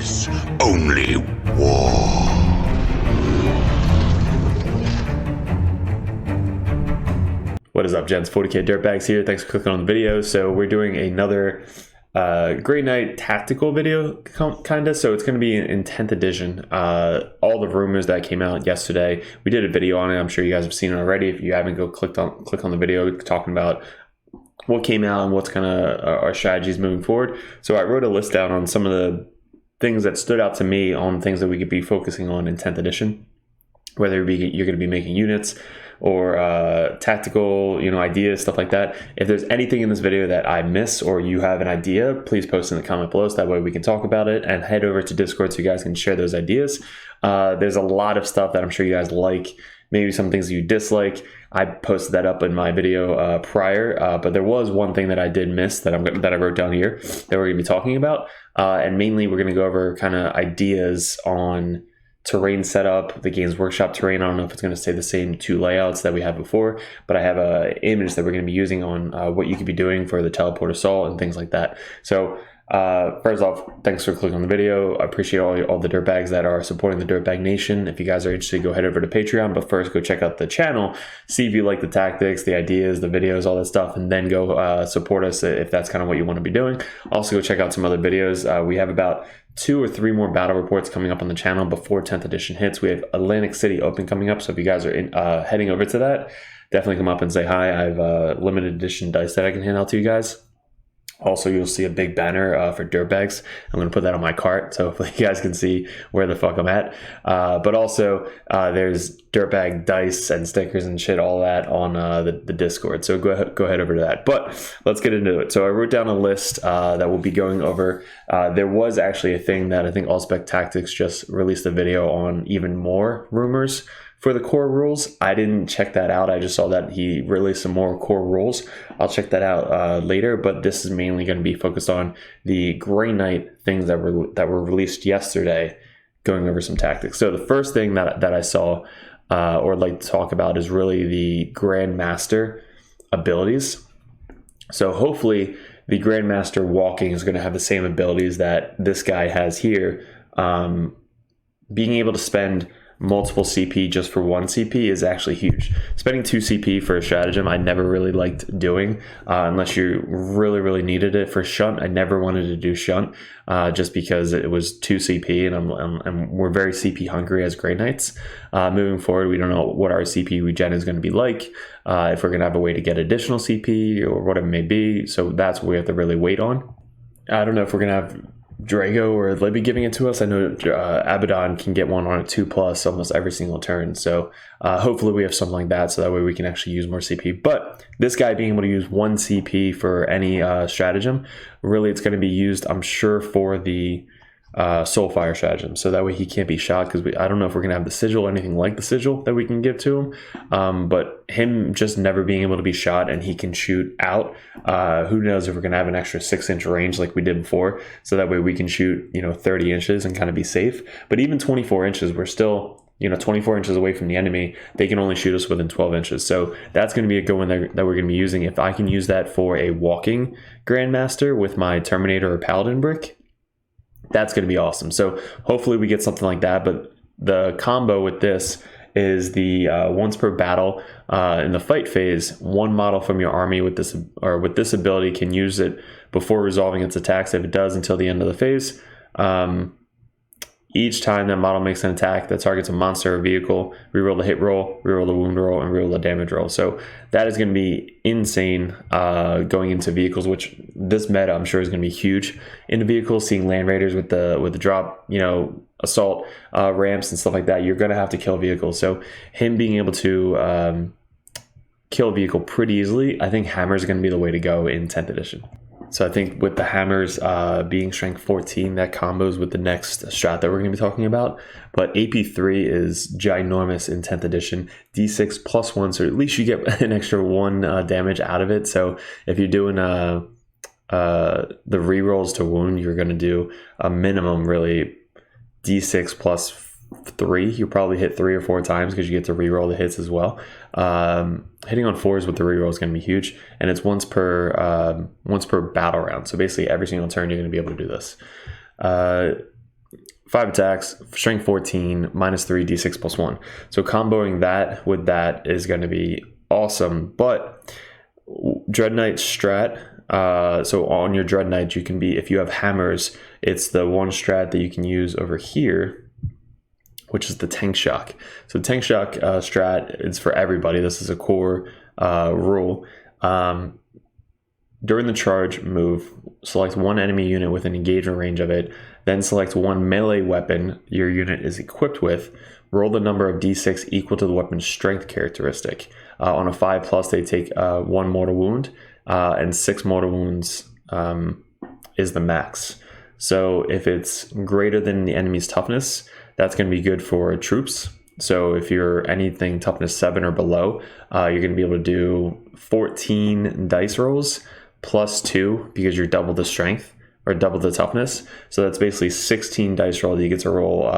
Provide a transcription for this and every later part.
is only war. What is up, gents? 40k Dirtbags here. Thanks for clicking on the video. So we're doing another Grey Knight tactical video, kind of. So it's going to be in 10th edition. All the rumors that came out yesterday, we did a video on it. I'm sure you guys have seen it already. If you haven't, click on the video talking about what came out and what's kind of our strategies moving forward. So I wrote a list down on some of the things that stood out to me on things that we could be focusing on in 10th edition, whether you're going to be making units or tactical, ideas, stuff like that. If there's anything in this video that I miss or you have an idea, please post in the comment below so that way we can talk about it, and head over to Discord so you guys can share those ideas. There's a lot of stuff that I'm sure you guys like, maybe some things you dislike. I posted that up in my video prior, but there was one thing that I did miss that I wrote down here that we're gonna be talking about. And mainly we're gonna go over kind of ideas on terrain setup, the Games Workshop terrain. I don't know if it's going to stay the same two layouts that we had before, but I have an image that we're going to be using on what you could be doing for the teleport assault and things like that. So first off, thanks for clicking on the video. I appreciate all the dirtbags that are supporting the Dirtbag Nation. If you guys are interested, go head over to Patreon, but first go check out the channel, see if you like the tactics, the ideas, the videos, all that stuff, and then go support us if that's kind of what you want to be doing. Also go check out some other videos. We have about 2 or 3 more battle reports coming up on the channel before 10th edition hits. We have Atlantic City Open coming up, so if you guys are heading over to that, definitely come up and say hi. I have limited edition dice that I can hand out to you guys. Also, you'll see a big banner for Dirtbags. I'm going to put that on my cart, so hopefully you guys can see where the fuck I'm at. But also, there's Dirtbag dice and stickers and shit, all that on the Discord. So go ahead over to that. But let's get into it. So I wrote down a list that we'll be going over. There was actually a thing that I think Allspec Tactics just released a video on, even more rumors for the core rules. I didn't check that out. I just saw that he released some more core rules. I'll check that out later, but this is mainly going to be focused on the Grey Knight things that were released yesterday, going over some tactics. So the first thing that I saw or like to talk about is really the Grandmaster abilities. So hopefully the Grandmaster walking is going to have the same abilities that this guy has here. Being able to spend multiple CP just for 1 CP is actually huge. Spending 2 CP for a stratagem I never really liked doing unless you really needed it. For shunt, I never wanted to do shunt just because it was 2 CP, and we're very CP hungry as Grey Knights. Moving forward, we don't know what our CP regen is going to be like, if we're going to have a way to get additional CP or whatever it may be. So that's what we have to really wait on. I don't know if we're going to have Drago or Libby giving it to us. I know Abaddon can get one on a 2+ almost every single turn, so hopefully we have something like that, so that way we can actually use more CP. But this guy being able to use 1 CP for any stratagem, really it's going to be used, I'm sure, for the Soulfire stratagem, so that way he can't be shot, because I don't know if we're going to have the sigil or anything like the sigil that we can give to him, but him just never being able to be shot and he can shoot out, who knows if we're going to have an extra 6-inch range like we did before, so that way we can shoot 30 inches and kind of be safe. But even 24 inches, we're still 24 inches away from the enemy. They can only shoot us within 12 inches. So that's going to be a good one that we're going to be using. If I can use that for a walking Grandmaster with my Terminator or Paladin brick, that's going to be awesome. So hopefully we get something like that. But the combo with this is the once per battle in the fight phase, 1 model from your army with this ability can use it before resolving its attacks. If it does, until the end of the phase. Each time that model makes an attack that targets a monster or vehicle, reroll the hit roll, reroll the wound roll, and reroll the damage roll. So that is going to be insane going into vehicles, which this meta I'm sure is going to be huge into vehicles. Seeing Land Raiders with the drop, assault ramps and stuff like that, you're going to have to kill vehicles. So him being able to kill a vehicle pretty easily, I think Hammer is going to be the way to go in 10th edition. So I think with the hammers being strength 14, that combos with the next strat that we're going to be talking about. But AP3 is ginormous in 10th edition. D6 plus 1, so at least you get an extra 1 damage out of it. So if you're doing the rerolls to wound, you're going to do a minimum really D6 plus 3. You probably hit 3 or 4 times because you get to reroll the hits as well. Hitting on 4s with the reroll is going to be huge, and it's once per battle round. So basically every single turn you're going to be able to do this. 5 attacks, strength 14, -3, d6 +1. So comboing that with that is going to be awesome. But Dread Knight strat, so on your Dread Knight, you can be, if you have hammers, it's the one strat that you can use over here, which is the Tank Shock. So Tank Shock strat is for everybody. This is a core rule. During the charge move, select one enemy unit with an engagement range of it, then select one melee weapon your unit is equipped with, roll the number of d6 equal to the weapon's strength characteristic. On a 5+, they take 1 mortal wound, and 6 mortal wounds is the max. So if it's greater than the enemy's toughness, that's going to be good for troops. So if you're anything toughness 7 or below, you're going to be able to do 14 dice rolls +2 because you're double the strength or double the toughness. So that's basically 16 dice roll that you get to roll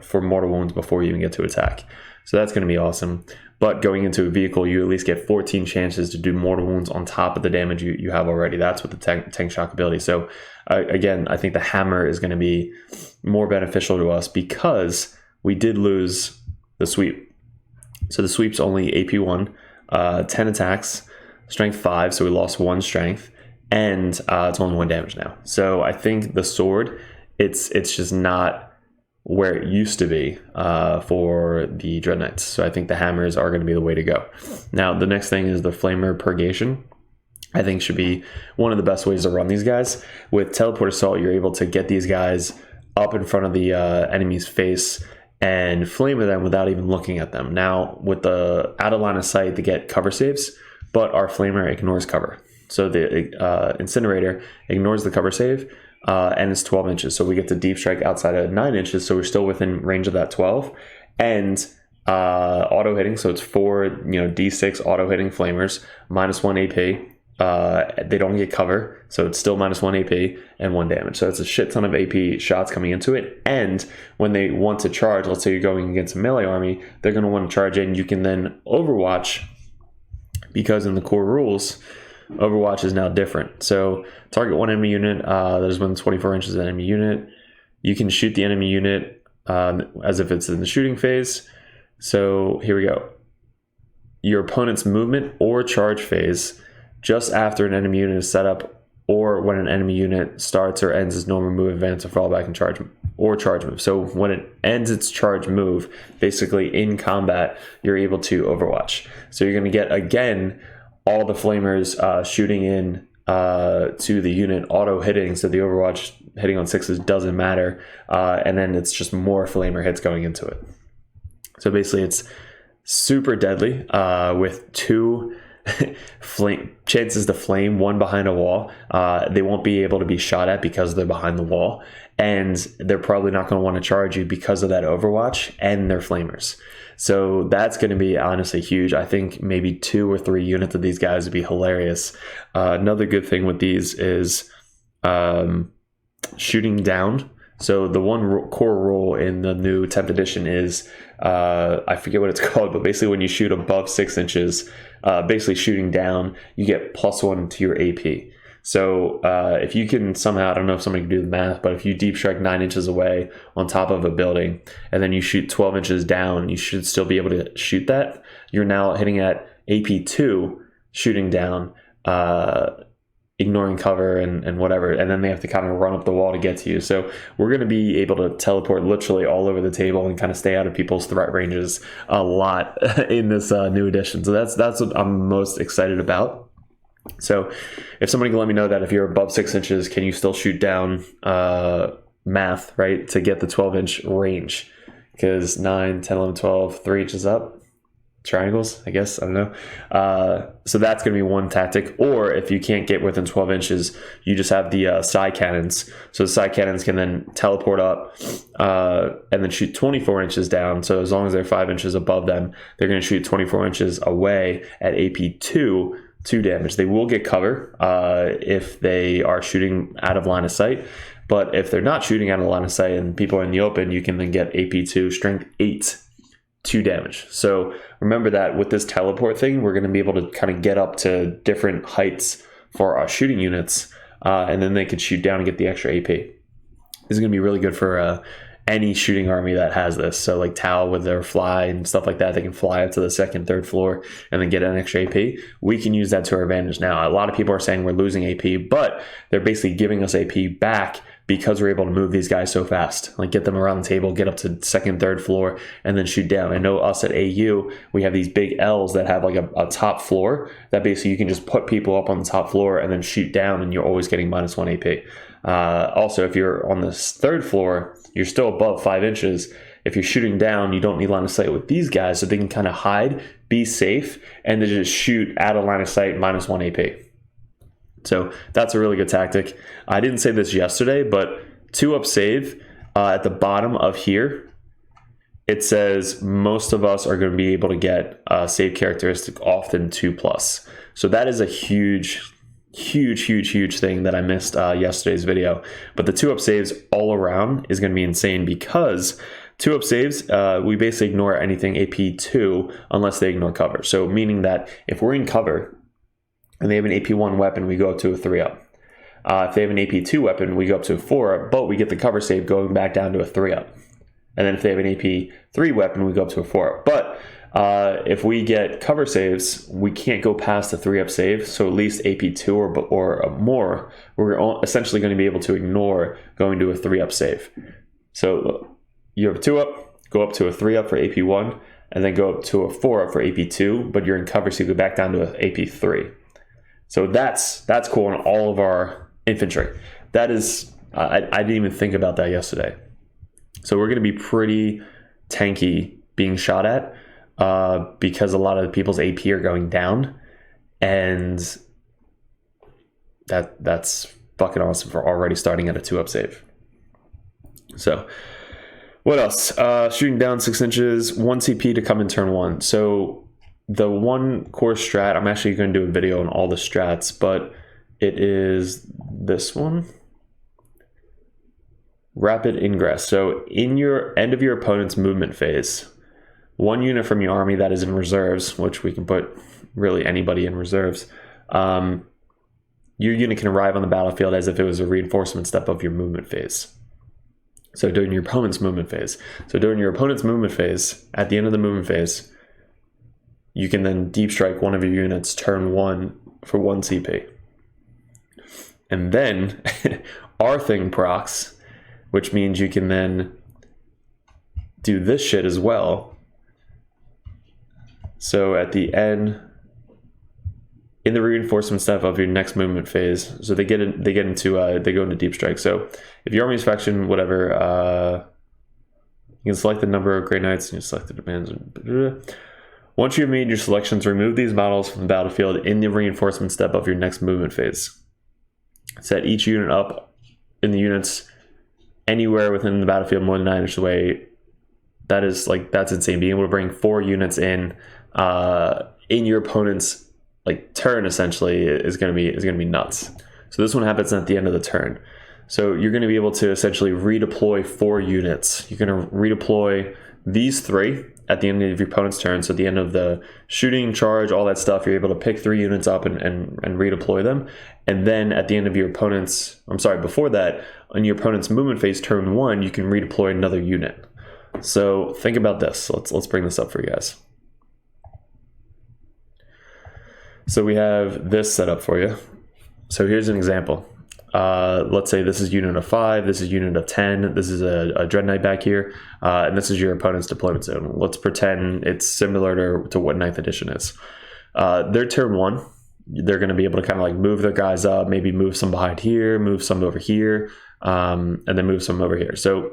for mortal wounds before you even get to attack. So that's going to be awesome. But going into a vehicle, you at least get 14 chances to do mortal wounds on top of the damage you have already. That's with the tank shock ability. So again, I think the hammer is going to be more beneficial to us because we did lose the sweep. So the sweep's only AP1, 10 attacks, strength 5, so we lost 1 strength, and it's only 1 damage now. So I think the sword, it's just not where it used to be for the Dread Knights. So I think the hammers are going to be the way to go. Now the next thing is the Flamer Purgation. I think should be one of the best ways to run these guys. With Teleport Assault, you're able to get these guys up in front of the enemy's face and flame them without even looking at them. Now with the out of line of sight, they get cover saves, but our Flamer ignores cover. So the Incinerator ignores the cover save, and it's 12 inches. So we get to deep strike outside of 9 inches, so we're still within range of that 12. And auto hitting, so it's 4 d6 auto hitting flamers, -1 AP. They don't get cover, so it's still -1 AP and 1 damage. So it's a shit ton of AP shots coming into it. And when they want to charge, let's say you're going against a melee army, they're going to want to charge in. You can then Overwatch, because in the core rules, Overwatch is now different. So target one enemy unit that is within 24 inches of the enemy unit. You can shoot the enemy unit as if it's in the shooting phase. So here we go. Your opponent's movement or charge phase just after an enemy unit is set up, or when an enemy unit starts or ends its normal move, advance, or fall back and charge move. So when it ends its charge move, basically in combat, you're able to Overwatch. So you're going to get, again, all the flamers shooting in to the unit, auto hitting, so the Overwatch hitting on 6s doesn't matter, and then it's just more flamer hits going into it. So basically it's super deadly with 2 chances to flame, 1 behind a wall. They won't be able to be shot at because they're behind the wall, and they're probably not going to want to charge you because of that Overwatch and their flamers. So that's going to be honestly huge. I think maybe 2 or 3 units of these guys would be hilarious. Another good thing with these is shooting down. So the one core rule in the new 10th edition is, I forget what it's called, but basically when you shoot above 6 inches, basically shooting down, you get +1 to your AP. So if you can somehow, I don't know if somebody can do the math, but if you deep strike 9 inches away on top of a building and then you shoot 12 inches down, you should still be able to shoot that. You're now hitting at AP2, shooting down, ignoring cover and whatever, and then they have to kind of run up the wall to get to you. So we're going to be able to teleport literally all over the table and kind of stay out of people's threat ranges a lot in this new edition. So that's what I'm most excited about. So if somebody can let me know that if you're above 6 inches, can you still shoot down math, right, to get the 12-inch range? Because 9, 10, 11, 12, 3 inches up, triangles, I guess, I don't know. So that's going to be one tactic. Or if you can't get within 12 inches, you just have the side cannons. So the side cannons can then teleport up and then shoot 24 inches down. So as long as they're 5 inches above them, they're going to shoot 24 inches away at AP2, 2 damage. They will get cover if they are shooting out of line of sight. But if they're not shooting out of line of sight and people are in the open, you can then get AP2, strength 8, 2 damage. So remember that with this teleport thing, we're going to be able to kind of get up to different heights for our shooting units, and then they could shoot down and get the extra AP. This is going to be really good for any shooting army that has this. So like Tau with their fly and stuff like that, they can fly up to the second, third floor and then get an extra AP. We can use that to our advantage now. A lot of people are saying we're losing AP, but they're basically giving us AP back because we're able to move these guys so fast, like get them around the table, get up to second, third floor, and then shoot down. I know us at AU, we have these big L's that have like a top floor that basically you can just put people up on the top floor and then shoot down, and you're always getting -1 AP. Also, if you're on this third floor, you're still above 5 inches. If you're shooting down, you don't need line of sight with these guys, so they can kind of hide, be safe, and then just shoot out of line of sight -1 AP. So that's a really good tactic. I didn't say this yesterday, but 2-up save at the bottom of here, it says most of us are going to be able to get a save characteristic often 2+. So that is a huge thing that I missed yesterday's video. But the 2-up saves all around is going to be insane, because 2-up saves, we basically ignore anything AP2 unless they ignore cover. So meaning that if we're in cover and they have an AP1 weapon, we go up to a 3-up. If they have an AP2 weapon, we go up to a 4-up, but we get the cover save going back down to a 3-up. And then if they have an AP3 weapon, we go up to a 4-up. But if we get cover saves, we can't go past the 3-up save. So at least AP2 or more, we're essentially going to be able to ignore going to a 3-up save. So you have a 2-up, go up to a 3-up for AP1, and then go up to a 4-up for AP2, but you're in cover, so you go back down to an AP3. So that's cool on all of our infantry. That is, I didn't even think about that yesterday. So we're going to be pretty tanky being shot at because a lot of people's AP are going down, and that's fucking awesome for already starting at a 2-up save. So what else? Shooting down 6 inches, 1 CP to come in turn 1. So the one core strat, I'm actually going to do a video on all the strats, but it is this one. Rapid ingress. So in your end of your opponent's movement phase, 1 unit from your army that is in reserves, which we can put really anybody in reserves, your unit can arrive on the battlefield as if it was a reinforcement step of your movement phase. So during your opponent's movement phase. So during your opponent's movement phase, at the end of the movement phase, you can then deep strike one of your units turn 1 for 1 CP. And then our thing procs, which means you can then do this shit as well. So at the end, in the reinforcement step of your next movement phase, so they go into deep strike. So if your army's faction, whatever, you can select the number of Grey Knights and you select the demands. Once you've made your selections, remove these models from the battlefield in the reinforcement step of your next movement phase. Set each unit up in the units anywhere within the battlefield more than 9 inches away. That's insane. Being able to bring 4 units in your opponent's turn essentially is going to be nuts. So this one happens at the end of the turn. So you're going to be able to essentially redeploy 4 units. You're going to redeploy these 3 at the end of your opponent's turn. So at the end of the shooting, charge, all that stuff, you're able to pick 3 units up and redeploy them. And then at the end of your opponent's, before that, on your opponent's movement phase turn 1, you can redeploy another unit. So think about this. Let's bring this up for you guys. So we have this set up for you. So here's an example. Let's say this is unit of 5, this is unit of 10, this is a Dread Knight back here, and this is your opponent's deployment zone. Let's pretend it's similar to what 9th edition is. Their turn 1, they're going to be able to kind of move their guys up, maybe move some behind here, move some over here, and then move some over here. So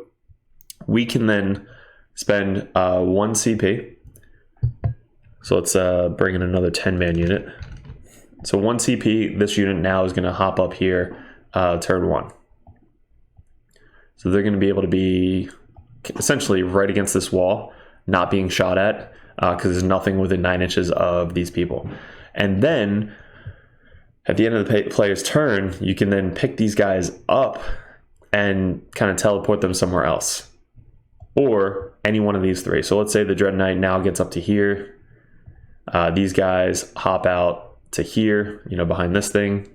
we can then spend 1 CP. So let's bring in another 10-man unit. So 1 CP, this unit now is going to hop up here turn 1. So they're going to be able to be essentially right against this wall, not being shot at, because there's nothing within 9 inches of these people. And then at the end of the player's turn, you can then pick these guys up and kind of teleport them somewhere else, or any one of these 3. So let's say the Dread Knight now gets up to here. These guys hop out to here, behind this thing.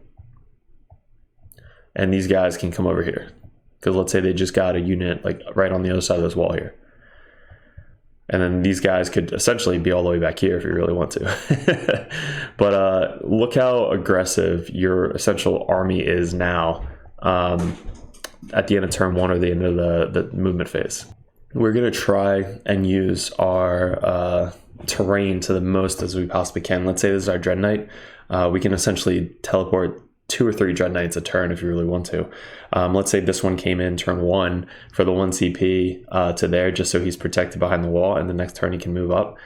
And these guys can come over here. because let's say they just got a unit like right on the other side of this wall here. And then these guys could essentially be all the way back here if you really want to. But look how aggressive your essential army is now at the end of turn 1 or the end of the movement phase. We're going to try and use our terrain to the most as we possibly can. Let's say this is our Dread Knight. We can essentially teleport 2 or 3 Dread Knights a turn if you really want to. Let's say this one came in turn 1 for the 1 CP to there, just so he's protected behind the wall, and the next turn he can move up,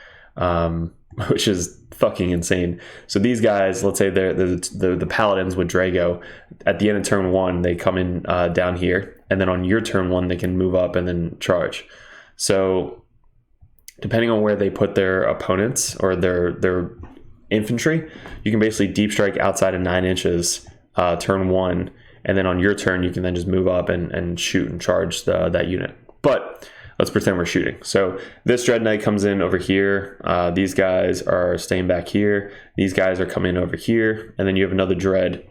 which is fucking insane. So these guys, let's say they're the Paladins with Drago. At the end of turn 1, they come in down here, and then on your turn 1, they can move up and then charge. So depending on where they put their opponents or their infantry, you can basically deep strike outside of 9 inches turn 1, and then on your turn you can then just move up and shoot and charge that unit. But let's pretend we're shooting. So this Dread Knight comes in over here. These guys are staying back here. These guys are coming over here, and then you have another Dread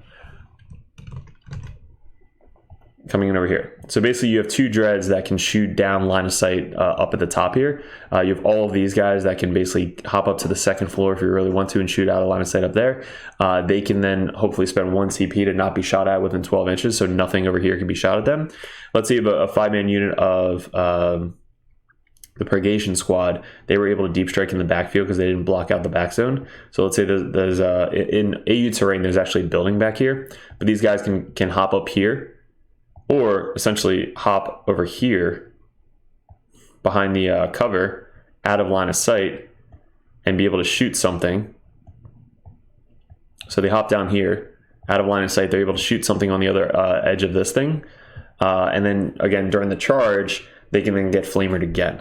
coming in over here. So basically you have 2 Dreads that can shoot down line of sight up at the top here. You have all of these guys that can basically hop up to the 2nd floor if you really want to and shoot out a line of sight up there. They can then hopefully spend 1 CP to not be shot at within 12 inches, so nothing over here can be shot at them. Let's say you have a 5-man unit of the Purgation Squad. They were able to deep strike in the backfield because they didn't block out the back zone. So let's say there's in AU terrain, there's actually a building back here, but these guys can hop up here, or essentially hop over here behind the cover out of line of sight and be able to shoot something. So they hop down here out of line of sight. They're able to shoot something on the other edge of this thing. And then again, during the charge, they can then get flamered again.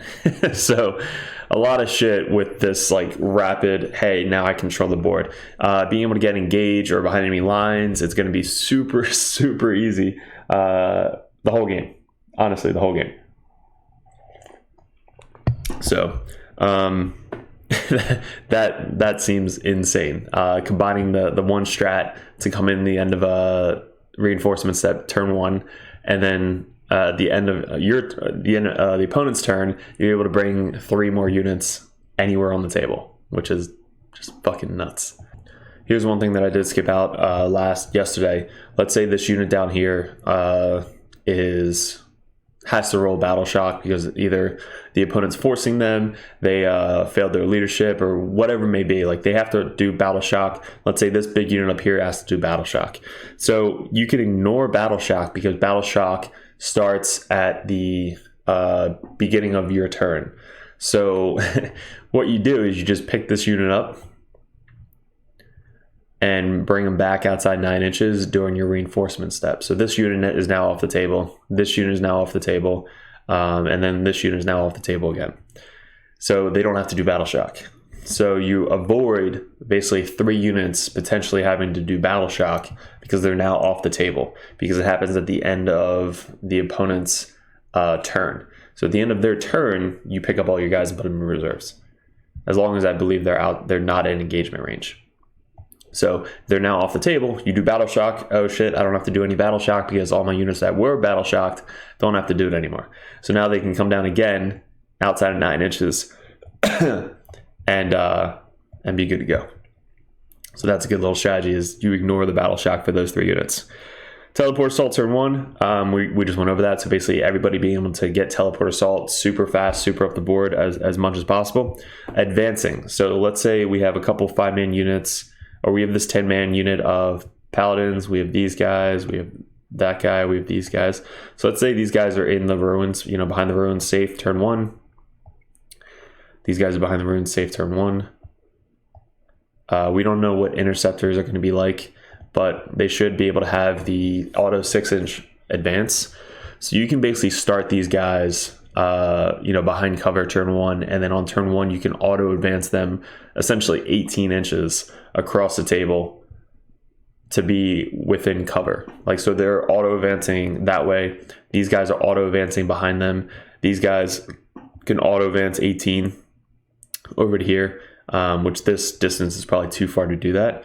So a lot of shit with this like rapid, hey, now I control the board. Being able to get engaged or behind enemy lines, it's going to be super, super easy. The whole game, honestly, the whole game. So that seems insane. Combining the one strat to come in the end of a reinforcement step turn 1, and then the end of the opponent's turn, you're able to bring 3 more units anywhere on the table, which is just fucking nuts. Here's one thing that I did skip out yesterday. Let's say this unit down here has to roll Battle Shock because either the opponent's forcing them, they failed their leadership, or whatever it may be. Like they have to do Battle Shock. Let's say this big unit up here has to do Battle Shock. So you can ignore Battle Shock because Battle Shock starts at the beginning of your turn. So what you do is you just pick this unit up and bring them back outside 9 inches during your reinforcement step. So this unit is now off the table. This unit is now off the table. And then this unit is now off the table again. So they don't have to do Battle Shock. So you avoid basically 3 units potentially having to do Battle Shock because they're now off the table, because it happens at the end of the opponent's turn. So at the end of their turn, you pick up all your guys and put them in reserves. As long as I believe they're not in engagement range. So they're now off the table. You do Battle Shock. Oh shit, I don't have to do any Battle Shock because all my units that were Battle Shocked don't have to do it anymore. So now they can come down again outside of 9 inches and be good to go. So that's a good little strategy, is you ignore the Battle Shock for those 3 units. Teleport Assault turn 1, we just went over that. So basically everybody being able to get Teleport Assault super fast, super up the board as much as possible. Advancing. So let's say we have a couple 5-man units, or we have this 10-man unit of Paladins, we have these guys, we have that guy, we have these guys. So let's say these guys are in the ruins, behind the ruins, safe turn 1. These guys are behind the ruins, safe turn 1. We don't know what interceptors are going to be like, but they should be able to have the auto 6-inch advance. So you can basically start these guys behind cover turn 1, and then on turn 1 you can auto advance them essentially 18 inches across the table to be within cover. Like, so they're auto advancing that way. These guys are auto advancing behind them. These guys can auto advance 18 over to here, which this distance is probably too far to do that.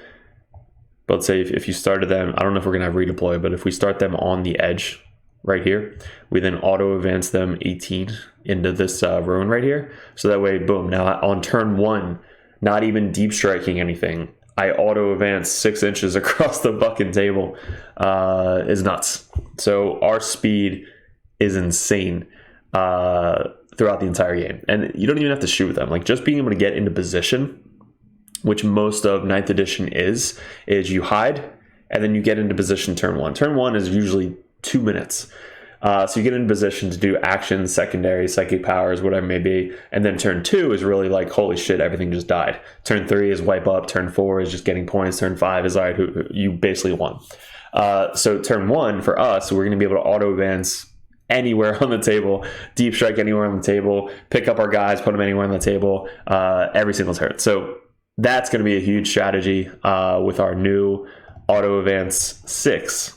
But let's say if you started them, I don't know if we're gonna have redeploy, but if we start them on the edge, right here. We then auto advance them 18 into this ruin right here. So that way, boom, now on turn 1, not even deep striking anything, I auto advance 6 inches across the fucking table. Is nuts. So our speed is insane throughout the entire game. And you don't even have to shoot with them. Like, just being able to get into position, which most of 9th edition is you hide and then you get into position turn 1. Turn 1 is usually 2 minutes. So you get into position to do actions, secondary, psychic powers, whatever it may be. And then turn 2 is really like, holy shit, everything just died. Turn 3 is wipe up. Turn 4 is just getting points. Turn 5 is, all right, you basically won. So turn 1 for us, we're going to be able to auto advance anywhere on the table, deep strike anywhere on the table, pick up our guys, put them anywhere on the table, every single turn. So that's going to be a huge strategy with our new auto advance 6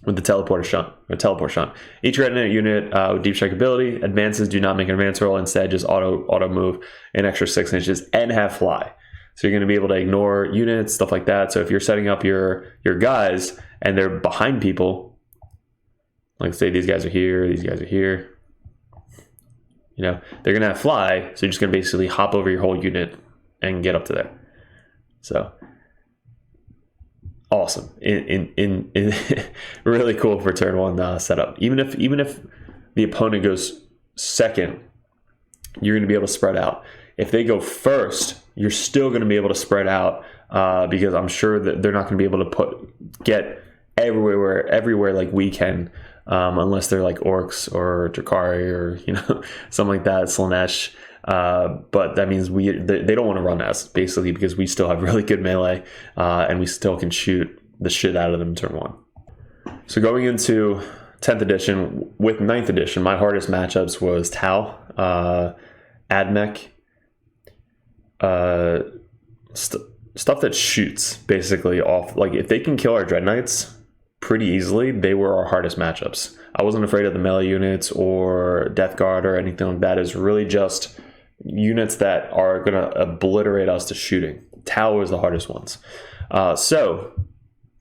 with the teleport shunt. Each retinant unit with deep strike ability advances do not make an advance roll, instead just auto move an extra 6 inches and have fly. So you're going to be able to ignore units, stuff like that. So if you're setting up your guys and they're behind people, like say these guys are here, these guys are here, you know, they're going to have fly. So you're just going to basically hop over your whole unit and get up to there. So awesome. In really cool for turn 1 setup. Even if the opponent goes second, you're going to be able to spread out. If they go first, you're still going to be able to spread out because I'm sure that they're not going to be able to get everywhere like we can, unless they're like orcs or Drakari or, you know, something like that, Slaanesh. But that means they don't want to run us, basically, because we still have really good melee and we still can shoot the shit out of them turn 1. So going into 10th edition, with 9th edition, my hardest matchups was Tau, Admech, stuff that shoots basically off. Like, if they can kill our Dread Knights pretty easily, they were our hardest matchups. I wasn't afraid of the melee units or Death Guard or anything like that. It's really just units that are going to obliterate us to shooting. Tau was the hardest ones. So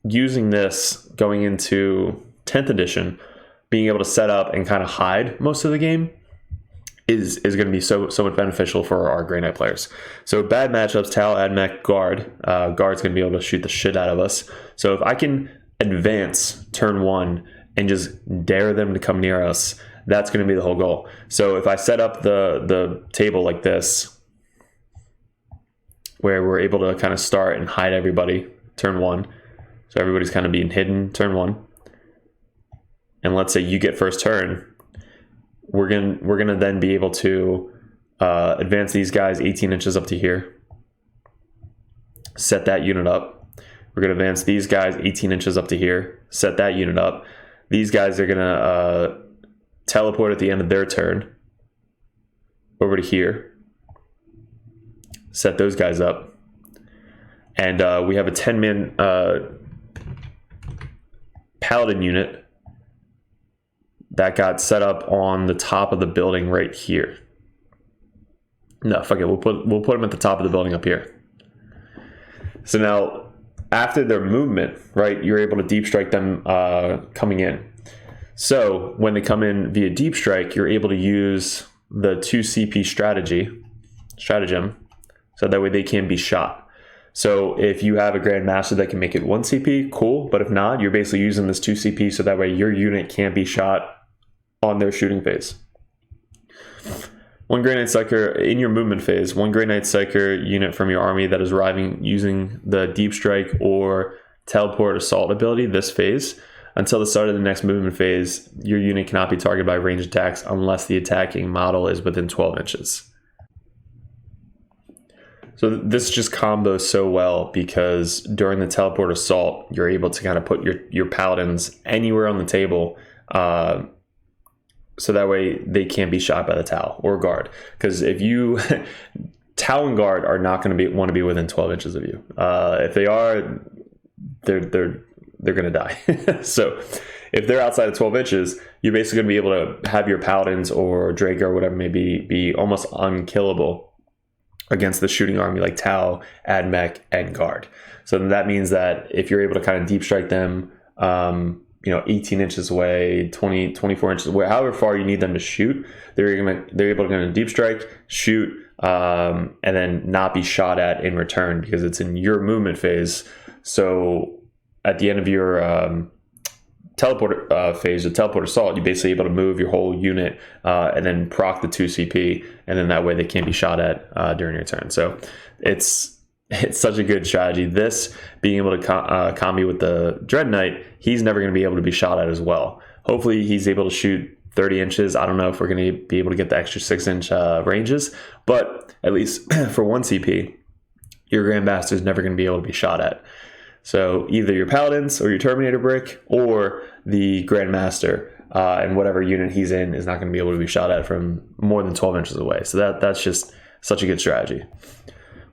using this going into 10th edition, being able to set up and kind of hide most of the game is going to be so much beneficial for our Grey Knight players. So bad matchups, Tau, Admech, Guard. Guard's going to be able to shoot the shit out of us. So if I can advance turn 1 and just dare them to come near us, that's going to be the whole goal. So if I set up the table like this, where we're able to kind of start and hide everybody turn 1, so everybody's kind of being hidden turn 1, and let's say you get first turn, we're gonna then be able to advance these guys 18 inches up to here, set that unit up. We're gonna advance these guys 18 inches up to here, set that unit up. These guys are gonna teleport at the end of their turn over to here, set those guys up, and we have a 10-man paladin unit that got set up on the top of the building right here. No, fuck it, we'll put them at the top of the building up here. So now, after their movement, right, you're able to deep strike them coming in. So when they come in via deep strike, you're able to use the 2 CP stratagem, so that way they can be shot. So if you have a Grandmaster that can make it 1 CP, cool. But if not, you're basically using this 2 CP, so that way your unit can't be shot on their shooting phase. One Grey Knight Psyker in your movement phase, one Grey Knight Psyker unit from your army that is arriving using the deep strike or teleport assault ability this phase. Until the start of the next movement phase, your unit cannot be targeted by ranged attacks unless the attacking model is within 12 inches. So this just combos so well because during the teleport assault, you're able to kind of put your paladins anywhere on the table, so that way they can't be shot by the Tau or Guard. Because if you Tau and Guard are not going to want to be within 12 inches of you. If they are, they're going to die. So if they're outside of 12 inches, you're basically going to be able to have your paladins or Draco or whatever it may be almost unkillable against the shooting army like Tau, Admech, and Guard. So that means that if you're able to kind of deep strike them, 18 inches away, 20, 24 inches away, however far you need them to shoot, they're able to go into deep strike, shoot, and then not be shot at in return because it's in your movement phase. So at the end of your teleport phase, the teleport assault, you're basically able to move your whole unit and then proc the 2 CP, and then that way they can't be shot at during your turn. So it's such a good strategy. This being able to combi with the Dread Knight, he's never going to be able to be shot at as well. Hopefully he's able to shoot 30 inches. I don't know if we're going to be able to get the extra 6-inch ranges, but at least for 1 CP, your Grandmaster is never going to be able to be shot at. So either your Paladins or your Terminator Brick or the Grandmaster and whatever unit he's in is not going to be able to be shot at from more than 12 inches away. So that's just such a good strategy.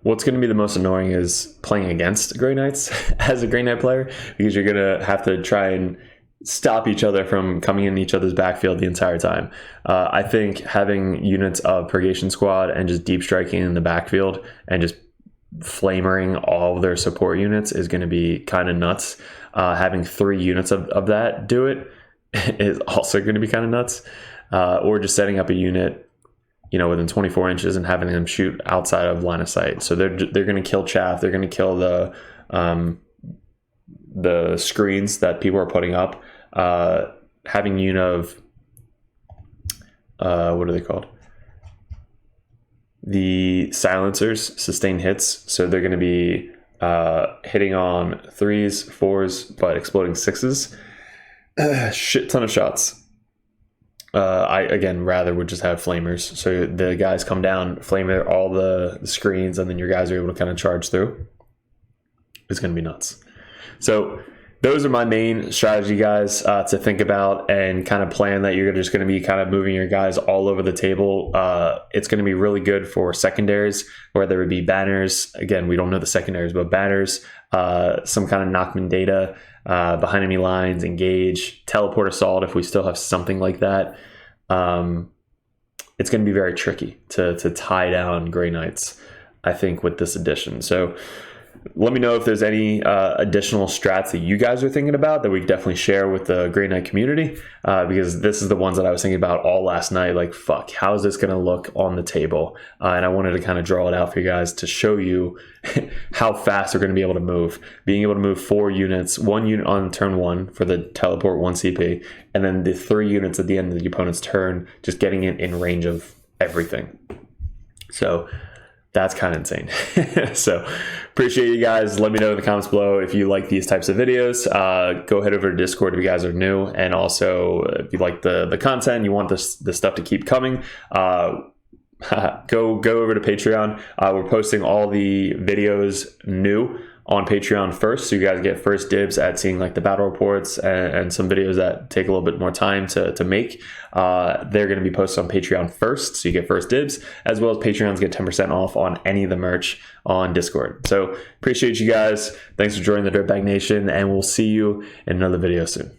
What's going to be the most annoying is playing against Grey Knights as a Grey Knight player, because you're going to have to try and stop each other from coming in each other's backfield the entire time. I think having units of Purgation Squad and just deep striking in the backfield and just flamering all of their support units is going to be kind of nuts. Having 3 units of that do it is also going to be kind of nuts. Or just setting up a unit within 24 inches and having them shoot outside of line of sight. So they're going to kill chaff. They're going to kill the screens that people are putting up. Having unit of what are they called? The silencers sustain hits. So they're going to be hitting on 3s, 4s, but exploding 6s. Shit ton of shots. I again rather would just have flamers, so the guys come down, flame all the screens, and then your guys are able to kind of charge through. It's going to be nuts. So those are my main strategy, guys, to think about and kind of plan that you're just going to be kind of moving your guys all over the table. It's going to be really good for secondaries, whether it be banners. Again, we don't know the secondaries, but banners, some kind of knockman data, behind enemy lines, engage, teleport assault if we still have something like that. It's going to be very tricky to tie down Grey Knights, I think, with this edition. So let me know if there's any additional strats that you guys are thinking about that we could definitely share with the Grey Knight community, because this is the ones that I was thinking about all last night. Like, fuck, how is this going to look on the table? And I wanted to kind of draw it out for you guys to show you how fast we're going to be able to move. Being able to move 4 units, 1 unit on turn 1 for the teleport 1 CP, and then the 3 units at the end of the opponent's turn, just getting it in range of everything. So that's kind of insane. So appreciate you guys. Let me know in the comments below if you like these types of videos. Go head over to Discord if you guys are new, and also if you like the content, you want this stuff to keep coming, go over to Patreon. We're posting all the videos new on Patreon first, so you guys get first dibs at seeing like the battle reports and some videos that take a little bit more time to make. They're going to be posted on Patreon first, so you get first dibs, as well as Patreons get 10% off on any of the merch on Discord. So appreciate you guys. Thanks for joining the Dirtbag Nation, and we'll see you in another video soon.